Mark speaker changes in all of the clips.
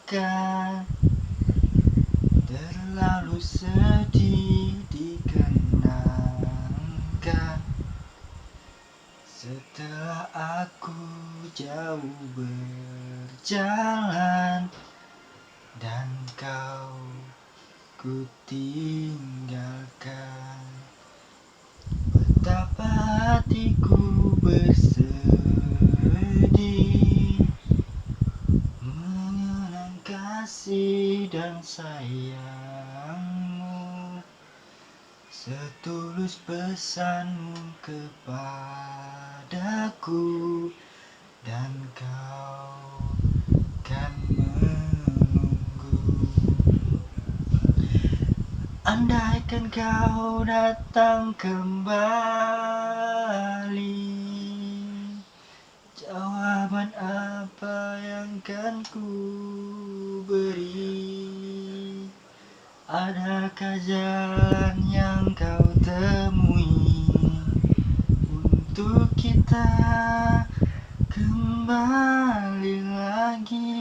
Speaker 1: luka, terlalu sedih dikenangkan. Setelah aku jauh berjalan dan kau ku tinggalkan, betapa hatiku bersedih mengenang kasih dan sayangmu, setulus pesanmu kepadaku, dan kau kan menunggu. Andaikan kau datang kembali, jawaban apa yang kan ku beri? Adakah jalan yang kau temui untuk kita kembali lagi?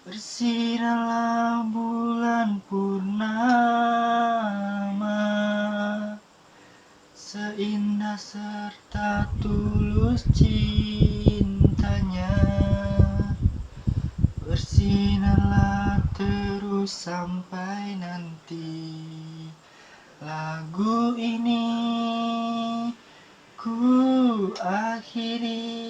Speaker 1: Bersinarlah bulan purnama, seindah serta tulus cintanya. Bersinarlah terus sampai nanti lagu ini ku akhiri.